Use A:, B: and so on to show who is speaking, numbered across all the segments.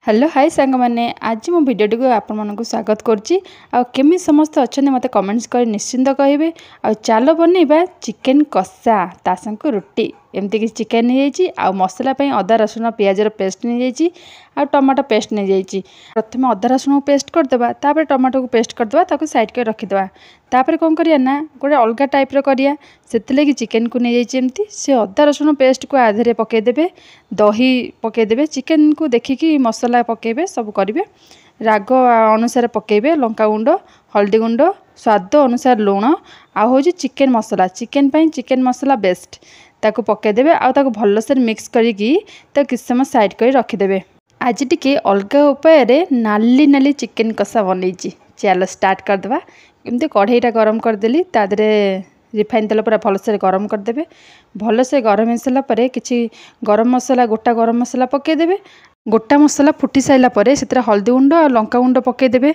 A: Hello hi सांग मैंने आज मो भिडियो टी आपको स्वागत करुच्ची केमी समस्त अच्छा मत कमेंट्स कर निश्चिंत कहे आ चलो बनइबा चिकेन कषा ता संग रुटी एमती कि चिकेन नहीं जाइए मसला अदा रसुण पियाजर पेस्ट नहीं जाइए टमाटो पेस्ट नहीं जाइए प्रथम अदा रसुण पेस्ट करदे तापर टमाटो को पेस्ट करदे ताको साइड कर रखीदे तापर कौन करिया ना गोटे अलग टाइप्र करिया से चिकेन को नहीं जाइए से अदा रसुण पेस्ट को आधे पकईदे दही पकईदे चिकेन को देखिकी मसला पकेबे सब करेंगे राग अनुसार पकेबे लंका गुंड हल्दी गुंड स्वाद अनुसार लुण आउ चिकेन मसला चिकेन मसला बेस्ट ताको पकईदे आउ भलसे मिक्स करी किस समय साइड कर रखीदे। आज टिके अलग उपाय नाली नाली चिकेन कषा बनई चलो स्टार्ट करदे एमती कढ़ईटा गरम करदेली तादे रिफाइन तेल पूरा भलसे गरम करदे भलसे गरम हो सारापर कि गरम मसला गोटा गरम मसला पकईदे गोटा मसला फुटी सारापर से हल्दी गुंड और लंका गुंड पकईदे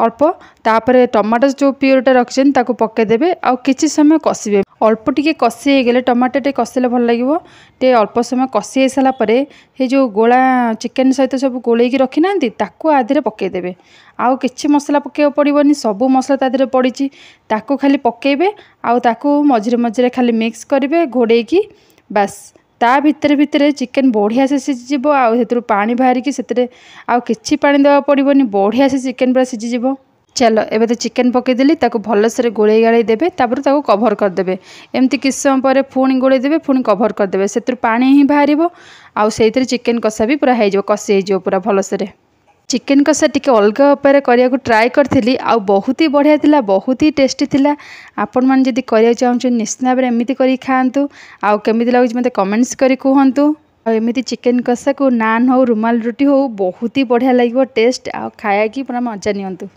A: अल्प तापर टमाटो जो प्योरटा रखिछन ताको पकईदे आउ किछि समय कषिबे अल्प टिके कषि गले टमाटो टे कषिले भल लगिवो टे अल्प समय कषि हो सारापर ये जो गोला चिकेन सहित सब गोलैकी रखी नांती ताको आधे पकईदे आउ किछि मसला पकेव पड़ोनी सबू मसला तादे पड़ी ताको खाली पकईबे आउ ताको मझिरे मझिरे खाली मिक्स करेंगे घोड़ेकी बास ता भितर भितर चिकेन बढ़िया से सीझीज आउ पानी बाहरिकी से आउ किछि पानी देवा पड़ोनी बढ़िया से चिकेन पूरा सीझीज। चलो एबे तो चिकेन पकईदेली ताको भलसे गोले गाड़ी देबे तापर ताको कभर करदेबे एमती किस समय पर पुणी गोले देबे पुणी कभर करदेबे से पानी ही बाहर आउ से चिकेन कषा भी पूरा हो कषि हो पूरा भलसे चिकेन कषा टिके अलग उपाय करिया को ट्राई करथिली आउ बहुत ही बढ़िया थिला बहुत ही टेस्टी थिला आपण मन जदी करिया चाहछन निश्चित भाव एमिति करी खांतु आउ केमिति लागुच मते कमेंट्स करी कहंतु आ एमिति चिकेन कषा को नान हो रुमाल रोटी हो बहुत ही बढ़िया लागिवो टेस्ट आ खाया की पूरा मजा नियंतु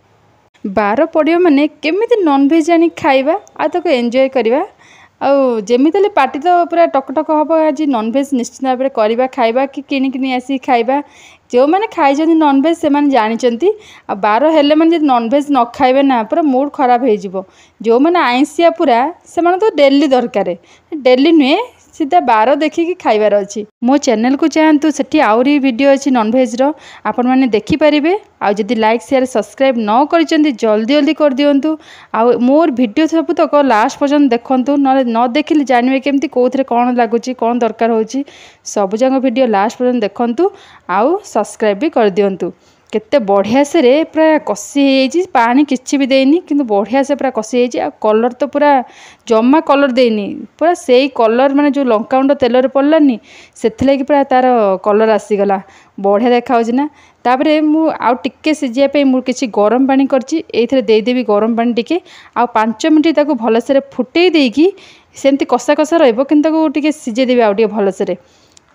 A: बार पड़ियो माने केमिति नॉन वेज आनी खाइबा आ ताको एंजॉय करिबा आउ जेमिति पार्टी तो पूरा टकटक हम आज नॉन वेज निश्चित भाव में करवा खाइबा कि किनिकिनी आसी खाइबा जो मैंने खाई नॉन वेज से जानते आ बार हेले मैंने नॉन वेज न खाइबे ना पूरा मूड खराब हो जो मैंने आइंसिया पूरा से तो डेली दरकार डेली नुहे सीधा बार देखिकी खाइबार अच्छी मो चैनल को चाहतु से आउरी वीडियो अच्छी नॉन वेज आपण मैंने देखिपारे आउ जदि लाइक शेयर सब्सक्राइब न करिसेंती जल्दी जल्दी कर दियंतु आउ मोर वीडियो सब तक लास्ट पर्यंत देखंतु न देखिले जानवे केमती कोथरे कौन लगुच कौन दरकार होची सब जंग वीडियो लास्ट पर्यंत देखंतु आउ सब्सक्राइब भी कर दियंतु केते बढ़िया से रे पूरा कषि पानी किछि भी देनी किंतु बढ़िया से पूरा कषि कलर तो पूरा जमा कलर देनी पूरा से कलर माने जो लंका गुंड तेल पड़लानी से पूरा तार कलर आसीगला बढ़िया देखा ना तापर आउ टिके सीझापी मुझे किसी गरम पानी करदेवी देदेवी गरम पानी टिके आ 5 मिनट ताको भलसे फुटे देकी सेमती कषा कषा रही सीझेदेवी आउ भलसे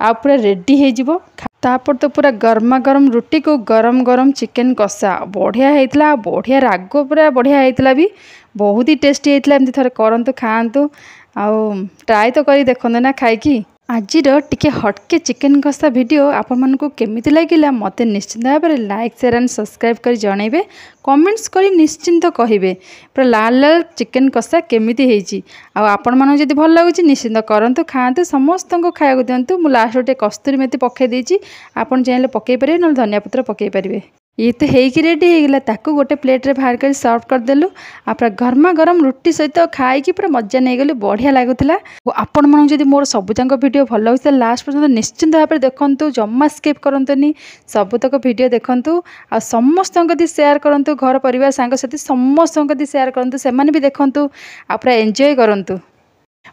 A: आ पूरा रेडी हो तापर तो पूरा गर्मा गर्म रुटी को गरम गरम चिकेन कषा बढ़िया होता बढ़िया राग पूरा बढ़िया होता भी बहुत ही टेस्टी होता एमती थे करंतु खाआंतु आउ ट्राए तो करी देखंतु ना खाइकी आज टिके हटके चिकेन कषा वीडियो आपण मानकु केमिति लागिला मते निश्चित भाव में लाइक शेयर एंड सब्सक्राइब कर जनइबे कमेंट्स करी निश्चिंत कहिबे पूरा लाल लाल चिकेन कषा केमिति हेची आ आपण मानकु जदि भल लागुची निश्चिंत करंतु खाआंतु समस्त को खाया दियंतु मु लास्ट गोटे कस्तूरी मेथी पकई देची आपण चाहिले पकई परिबे न धनिया पत्र पकई परिबे ये तो हेकी रेडी होगा ताकू गोटे प्लेट रे बाहर कर सर्व करदेलु पूरा गर्मा गरम रुटी सहित खाई पूरा मजा नहीं गलु बढ़िया लगुला आपण मन जदि मोर सबुजाक वीडियो भल लगे लास्ट पर्यंत निश्चिंत भाव में देखंतु जम्मा स्किप करंतुनी सबुतक वीडियो देखंतु आ समस्त शेयर करंतु घर परिवार सांग साथी समस्त शेयर करंतु से भी देखंतु आ पूरा एंजॉय करंतु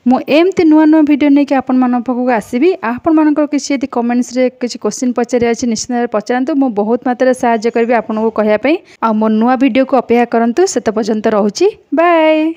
A: मु एमती नुआ नुआ वीडियो नहीं कि आपण मान पाखक आसबि आपण मानकर किसी यदि कमेंट्स रे किसी क्वेश्चन पचारे अच्छे निश्चित भाव पचारतु मु बहुत मात्रा साहाय्य करी आपन को कहया पई आ मो नुआ वीडियो को अपेक्षा करंतु सेत पर्यंत रहूची बाय।